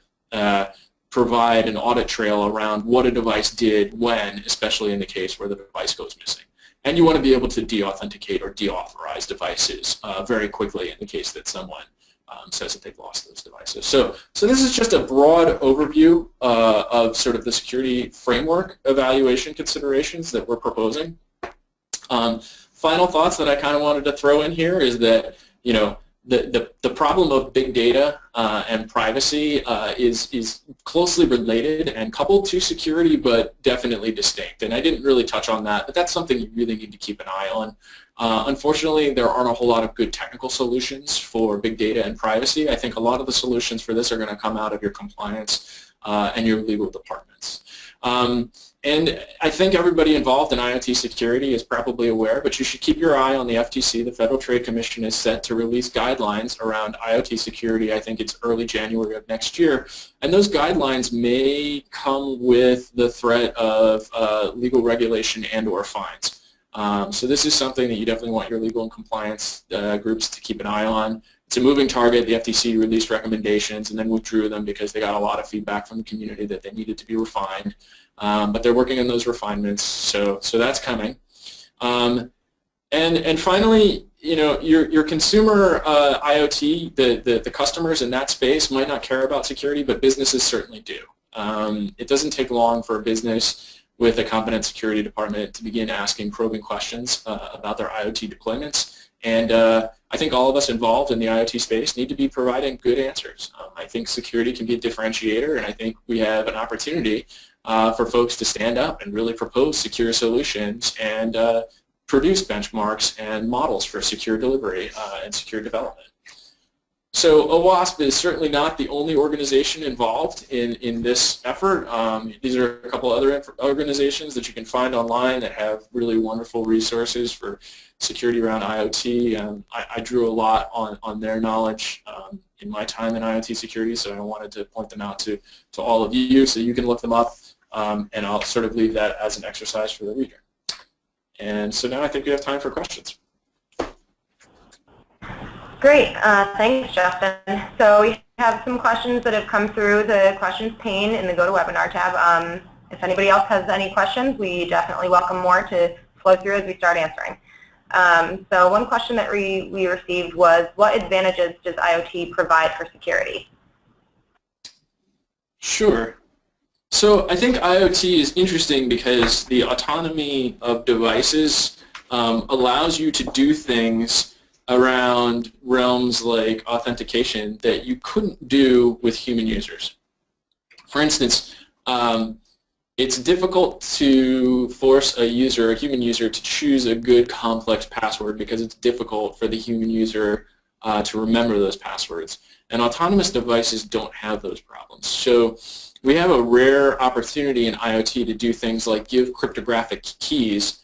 provide an audit trail around what a device did when, especially in the case where the device goes missing. And you want to be able to de-authenticate or deauthorize devices very quickly in the case that someone says that they've lost those devices. So this is just a broad overview of sort of the security framework evaluation considerations that we're proposing. Final thoughts that I kind of wanted to throw in here is that the problem of big data and privacy is closely related and coupled to security, but definitely distinct. And I didn't really touch on that, but that's something you really need to keep an eye on. Unfortunately, there aren't a whole lot of good technical solutions for big data and privacy. I think a lot of the solutions for this are going to come out of your compliance and your legal departments. And I think everybody involved in IoT security is probably aware, but you should keep your eye on the FTC. The Federal Trade Commission is set to release guidelines around IoT security. I think it's early January of next year. And those guidelines may come with the threat of legal regulation and or fines. So this is something that you definitely want your legal and compliance groups to keep an eye on. It's a moving target. The FTC released recommendations and then withdrew them because they got a lot of feedback from the community that they needed to be refined. But they're working on those refinements, so that's coming. And finally, your consumer IoT, the customers in that space might not care about security, but businesses certainly do. It doesn't take long for a business with a competent security department to begin asking probing questions about their IoT deployments. And I think all of us involved in the IoT space need to be providing good answers. I think security can be a differentiator, and I think we have an opportunity for folks to stand up and really propose secure solutions and produce benchmarks and models for secure delivery and secure development. So OWASP is certainly not the only organization involved in this effort. These are a couple other organizations that you can find online that have really wonderful resources for security around IoT. I drew a lot on their knowledge in my time in IoT security, so I wanted to point them out to all of you so you can look them up, and I'll sort of leave that as an exercise for the reader. And so now I think we have time for questions. Great. Thanks, Justin. So we have some questions that have come through the questions pane in the GoToWebinar tab. If anybody else has any questions, we definitely welcome more to flow through as we start answering. So one question that we received was, what advantages does IoT provide for security? Sure. So I think IoT is interesting because the autonomy of devices allows you to do things around realms like authentication that you couldn't do with human users. For instance, it's difficult to force a human user, to choose a good complex password because it's difficult for the human user to remember those passwords. And autonomous devices don't have those problems. So we have a rare opportunity in IoT to do things like give cryptographic keys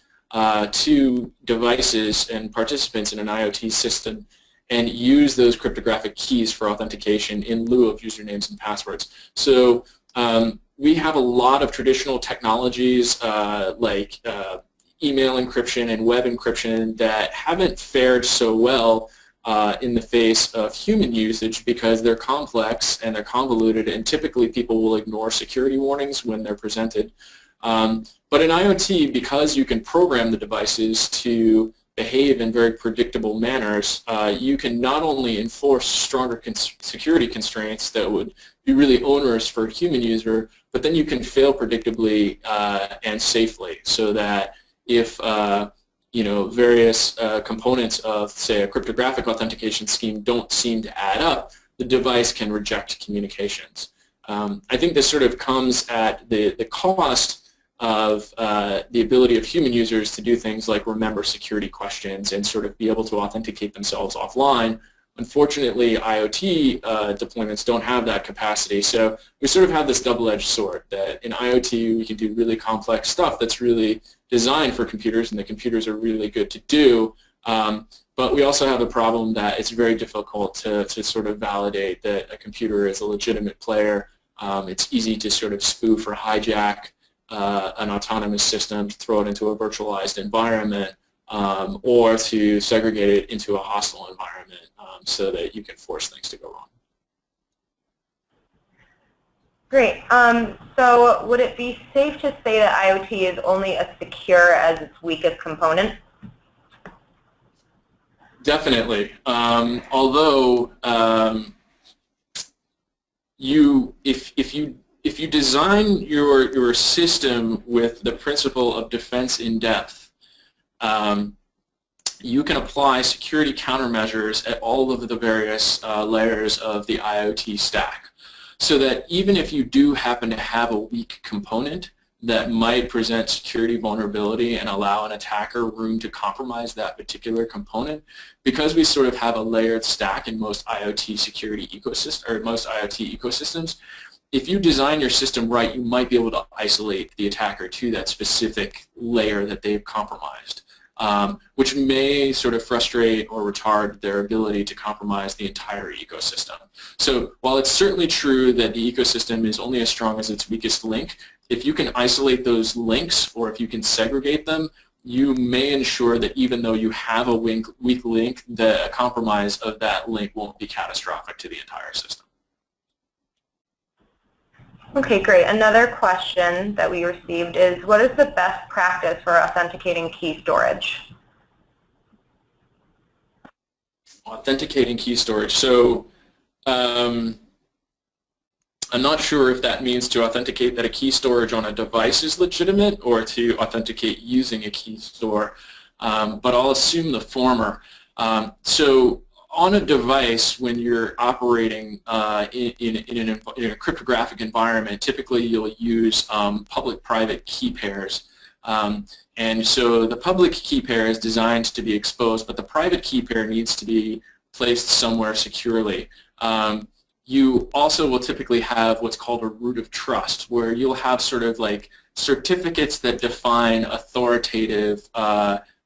to devices and participants in an IoT system and use those cryptographic keys for authentication in lieu of usernames and passwords. So we have a lot of traditional technologies like email encryption and web encryption that haven't fared so well in the face of human usage because they're complex and they're convoluted, and typically people will ignore security warnings when they're presented. But in IoT, because you can program the devices to behave in very predictable manners, you can not only enforce stronger security constraints that would be really onerous for a human user, but then you can fail predictably and safely, so that if various components of, say, a cryptographic authentication scheme don't seem to add up, the device can reject communications. I think this sort of comes at the cost of the ability of human users to do things like remember security questions and sort of be able to authenticate themselves offline. Unfortunately, IoT deployments don't have that capacity, so we sort of have this double-edged sword that in IoT we can do really complex stuff that's really designed for computers and the computers are really good to do, but we also have a problem that it's very difficult to sort of validate that a computer is a legitimate player. It's easy to sort of spoof or hijack an autonomous system, to throw it into a virtualized environment, or to segregate it into a hostile environment so that you can force things to go wrong. Great. So would it be safe to say that IoT is only as secure as its weakest component? Definitely. Although if you design your system with the principle of defense in depth, you can apply security countermeasures at all of the various layers of the IoT stack, so that even if you do happen to have a weak component that might present security vulnerability and allow an attacker room to compromise that particular component, because we sort of have a layered stack in most IoT security ecosystem, or most IoT ecosystems, if you design your system right, you might be able to isolate the attacker to that specific layer that they've compromised, which may sort of frustrate or retard their ability to compromise the entire ecosystem. So while it's certainly true that the ecosystem is only as strong as its weakest link, if you can isolate those links or if you can segregate them, you may ensure that even though you have a weak link, the compromise of that link won't be catastrophic to the entire system. Okay, great. Another question that we received is, what is the best practice for authenticating key storage? Authenticating key storage. So I'm not sure if that means to authenticate that a key storage on a device is legitimate or to authenticate using a key store, but I'll assume the former. So on a device, when you're operating in a cryptographic environment, typically you'll use public-private key pairs. And so the public key pair is designed to be exposed, but the private key pair needs to be placed somewhere securely. You also will typically have what's called a root of trust, where you'll have sort of like certificates that define authoritative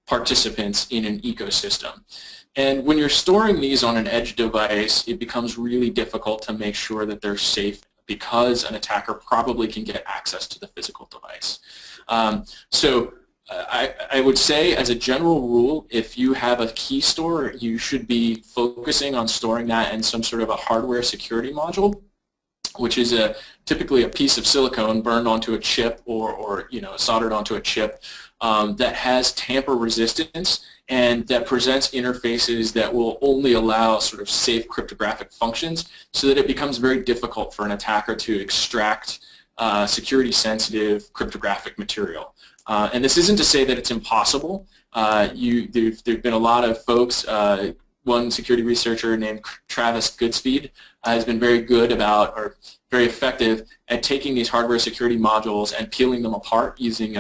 participants in an ecosystem. And when you're storing these on an edge device, it becomes really difficult to make sure that they're safe because an attacker probably can get access to the physical device. So I would say, as a general rule, if you have a key store, you should be focusing on storing that in some sort of a hardware security module, which is typically a piece of silicone burned onto a chip or soldered onto a chip that has tamper resistance and that presents interfaces that will only allow sort of safe cryptographic functions, so that it becomes very difficult for an attacker to extract security-sensitive cryptographic material. And this isn't to say that it's impossible. There've been a lot of folks, one security researcher named Travis Goodspeed has been very good about, or very effective at taking these hardware security modules and peeling them apart using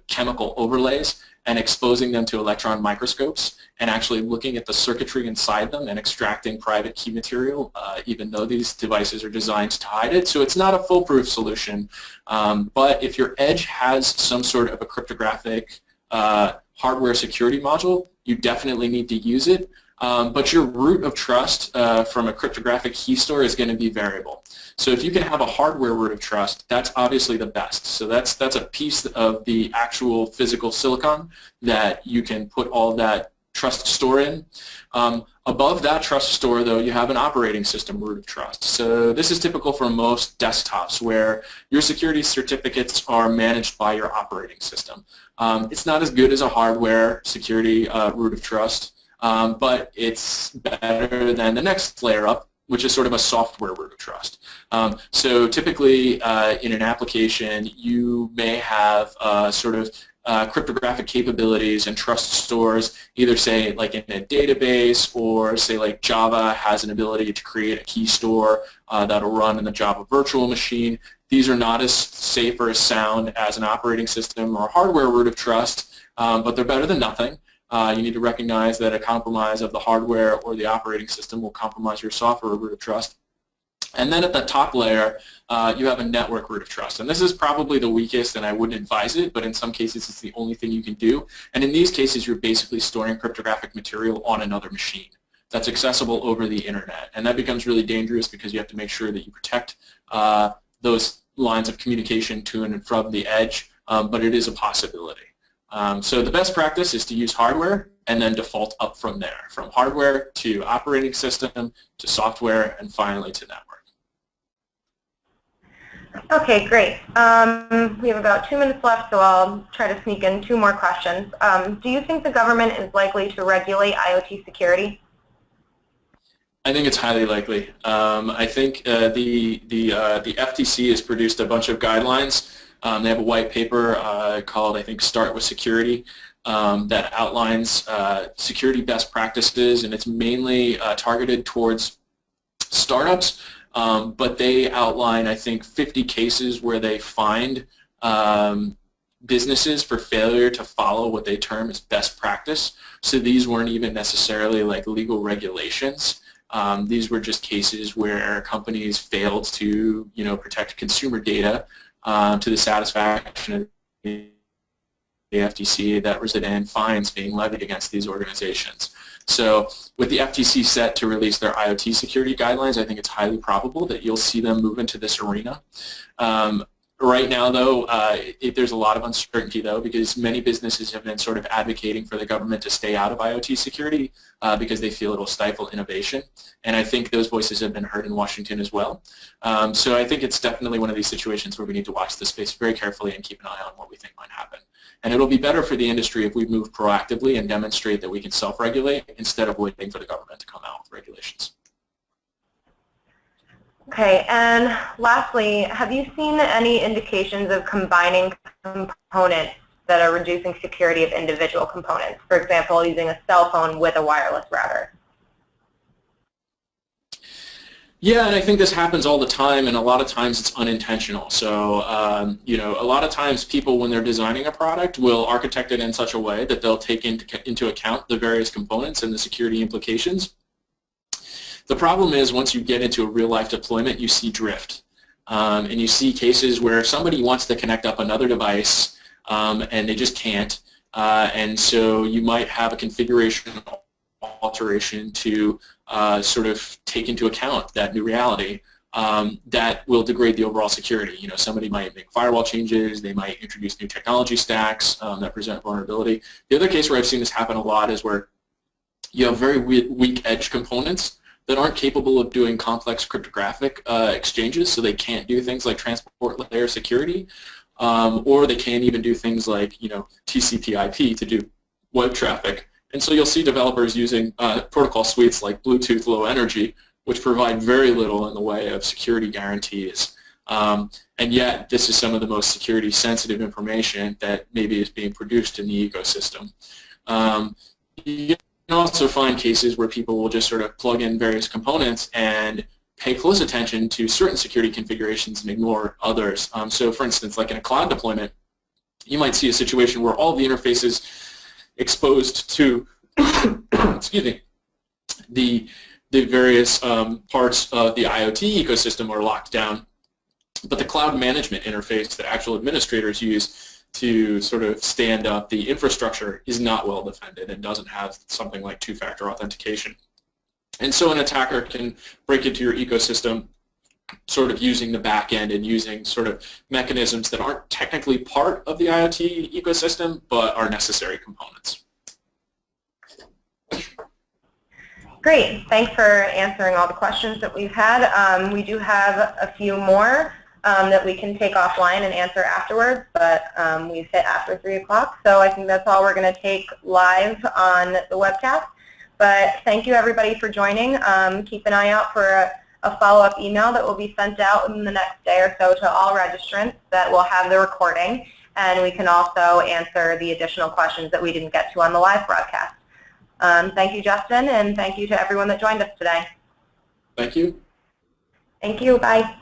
chemical overlays and exposing them to electron microscopes and actually looking at the circuitry inside them and extracting private key material, even though these devices are designed to hide it. So it's not a foolproof solution, but if your edge has some sort of a cryptographic hardware security module, you definitely need to use it. But your root of trust from a cryptographic key store is going to be variable. So if you can have a hardware root of trust, that's obviously the best. So that's a piece of the actual physical silicon that you can put all of that trust store in. Above that trust store, though, you have an operating system root of trust. So this is typical for most desktops, where your security certificates are managed by your operating system. It's not as good as a hardware security root of trust, but it's better than the next layer up, which is sort of a software root of trust. So typically in an application, you may have sort of cryptographic capabilities and trust stores, either say like in a database, or say like Java has an ability to create a key store that'll run in the Java virtual machine. These are not as safe or as sound as an operating system or hardware root of trust, but they're better than nothing. You need to recognize that a compromise of the hardware or the operating system will compromise your software root of trust. And then at the top layer, you have a network root of trust. And this is probably the weakest, and I wouldn't advise it, but in some cases it's the only thing you can do. And in these cases, you're basically storing cryptographic material on another machine that's accessible over the internet. And that becomes really dangerous because you have to make sure that you protect those lines of communication to and from the edge, but it is a possibility. So the best practice is to use hardware and then default up from there, from hardware to operating system to software and finally to network. Okay, great. We have about 2 minutes left, so I'll try to sneak in 2 more questions. Do you think the government is likely to regulate IoT security? I think it's highly likely. I think the FTC has produced a bunch of guidelines. They have a white paper called, I think, Start with Security that outlines security best practices, and it's mainly targeted towards startups, but they outline, I think, 50 cases where they find businesses for failure to follow what they term as best practice. So these weren't even necessarily like legal regulations. These were just cases where companies failed to, protect consumer data to the satisfaction of the FTC, that resulted in fines being levied against these organizations. So with the FTC set to release their IoT security guidelines, I think it's highly probable that you'll see them move into this arena. Right now, though, there's a lot of uncertainty, though, because many businesses have been sort of advocating for the government to stay out of IoT security because they feel it'll stifle innovation. And I think those voices have been heard in Washington as well. So I think it's definitely one of these situations where we need to watch this space very carefully and keep an eye on what we think might happen. And it'll be better for the industry if we move proactively and demonstrate that we can self-regulate instead of waiting for the government to come out with regulations. Okay, and lastly, have you seen any indications of combining components that are reducing security of individual components? For example, using a cell phone with a wireless router? Yeah, and I think this happens all the time, and a lot of times it's unintentional. So, a lot of times people, when they're designing a product, will architect it in such a way that they'll take into account the various components and the security implications. The problem is, once you get into a real-life deployment, you see drift. And you see cases where somebody wants to connect up another device, and they just can't. And so you might have a configuration alteration to sort of take into account that new reality. that will degrade the overall security. You know, somebody might make firewall changes, they might introduce new technology stacks that present vulnerability. The other case where I've seen this happen a lot is where you have very weak edge components that aren't capable of doing complex cryptographic exchanges, so they can't do things like transport layer security, or they can't even do things like, you know, TCP/IP to do web traffic. And so you'll see developers using protocol suites like Bluetooth Low Energy, which provide very little in the way of security guarantees. And yet, this is some of the most security-sensitive information that maybe is being produced in the ecosystem. You can also find cases where people will just sort of plug in various components and pay close attention to certain security configurations and ignore others. So, for instance, like in a cloud deployment, you might see a situation where all the interfaces exposed to excuse me, the various parts of the IoT ecosystem are locked down, but the cloud management interface that actual administrators use to sort of stand up the infrastructure is not well defended and doesn't have something like two-factor authentication. And so an attacker can break into your ecosystem sort of using the back end and using sort of mechanisms that aren't technically part of the IoT ecosystem but are necessary components. Great. Thanks for answering all the questions that we've had. We do have a few more that we can take offline and answer afterwards, but we've hit after 3 o'clock, so I think that's all we're going to take live on the webcast. But thank you, everybody, for joining. Keep an eye out for a follow-up email that will be sent out in the next day or so to all registrants that will have the recording, and we can also answer the additional questions that we didn't get to on the live broadcast. Thank you, Justin, and thank you to everyone that joined us today. Thank you. Thank you. Bye.